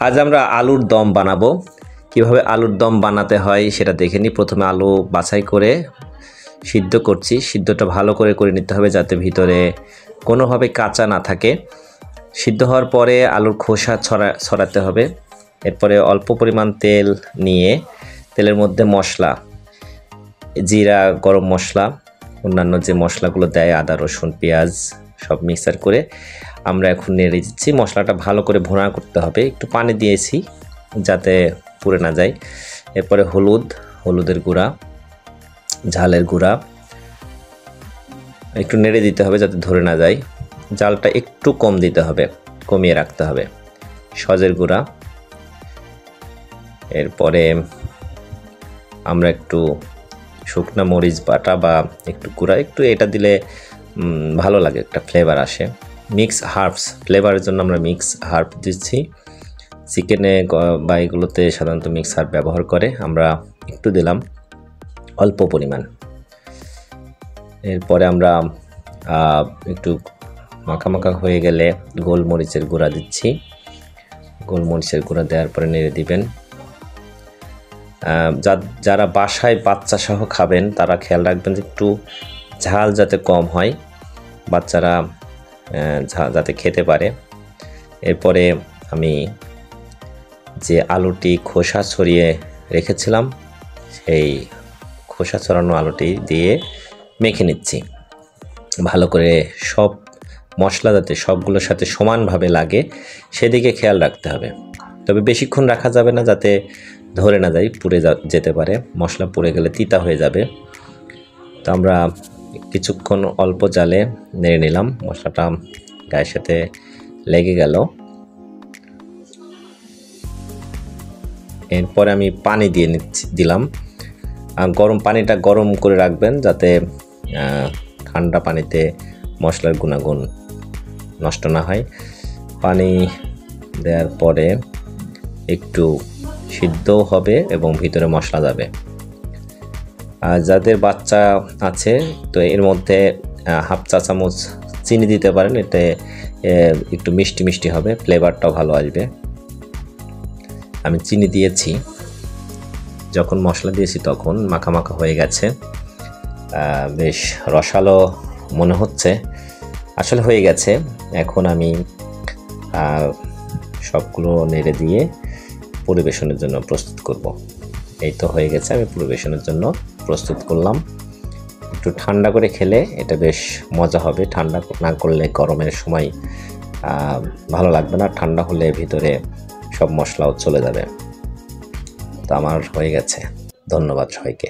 আজ আমরা আলুর দম বানাবো। কিভাবে আলুর দম বানাতে হয় সেটা দেখে নিই। প্রথমে আলু বাছাই করে সিদ্ধ করছি। সিদ্ধটা ভালো করে নিতে হবে যাতে ভিতরে কোনোভাবে কাঁচা না থাকে। সিদ্ধ হওয়ার পরে আলুর খোসা ছড়াতে হবে। এরপরে অল্প পরিমাণ তেল নিয়ে তেলের মধ্যে মশলা, জিরা, গরম মশলা, অন্যান্য যে মশলাগুলো দেয় আদা, রসুন, পেঁয়াজ সব মিক্সার করে আমরা এখন নেড়ে দিচ্ছি। মশলাটা ভালো করে ভুনা করতে হবে। একটু পানি দিয়েছি যাতে পুড়ে না যায়। এরপরে হলুদের গুঁড়া, ঝালের গুঁড়া একটু নেড়ে দিতে হবে যাতে ধরে না যায়। জালটা একটু কম দিতে হবে, কমিয়ে রাখতে হবে। সজের গুঁড়া, এরপরে আমরা একটু শুকনা মরিচ বাটা বা একটু গুঁড়া, একটু এটা দিলে ভালো লাগে, একটা ফ্লেভার আসে। মিক্স হার্বস, ফ্লেভারের জন্য আমরা মিক্স হার্ব দিচ্ছি। চিকেনে বা এগুলোতে সাধারণত মিক্স হার্ব ব্যবহার করে, আমরা একটু দিলাম অল্প পরিমাণ। এরপরে আমরা একটু মাখা হয়ে গেলে গোলমরিচের গুঁড়া দিচ্ছি। গোলমরিচের গুঁড়া দেওয়ার পরে নেড়ে দিবেন। যারা বাসায় বাচ্চা সহ খাবেন তারা খেয়াল রাখবেন যে একটু ঝাল যাতে কম হয়, বাচ্চারা যাতে খেতে পারে। এরপরে আমি যে আলুটি খোসা ছড়িয়ে রেখেছিলাম সেই খোসা ছড়ানো আলুটি দিয়ে মেখে নিচ্ছি ভালো করে। সব মশলা যাতে সবগুলোর সাথে সমানভাবে লাগে সেদিকে খেয়াল রাখতে হবে। তবে বেশিক্ষণ রাখা যাবে না যাতে ধরে না যায়, পুড়ে যেতে পারে। মশলা পুড়ে গেলে তিতা হয়ে যাবে। তো আমরা কিছুক্ষণ অল্প জালে নেড়ে নিলাম। মশলাটা গায়ের সাথে লেগে গেল। এরপরে আমি পানি দিয়ে দিলাম। পানিটা গরম করে রাখবেন যাতে ঠান্ডা পানিতে মশলার গুণাগুণ নষ্ট না হয়। পানি দেওয়ার পরে একটু সিদ্ধও হবে এবং ভিতরে মশলা যাবে। যাদের বাচ্চা আছে তো এর মধ্যে হাফ চা চামচ চিনি দিতে পারেন, এতে একটু মিষ্টি হবে, ফ্লেভারটাও ভালো আসবে। আমি চিনি দিয়েছি। যখন মশলা দিয়েছি তখন মাখা হয়ে গেছে, বেশ রসালো মনে হচ্ছে, আসলে হয়ে গেছে। এখন আমি সবগুলো নেড়ে দিয়ে পরিবেশনের জন্য প্রস্তুত করব। এই তো হয়ে গেছে, আমি পরিবেশনের জন্য প্রস্তুত করলাম। একটু ঠান্ডা করে খেলে এটা বেশ মজা হবে। ঠান্ডা না করলে গরমের সময় ভালো লাগবে না, ঠান্ডা হলে ভিতরে সব মশলাও চলে যাবে। তো আমার হয়ে গেছে। ধন্যবাদ সবাইকে।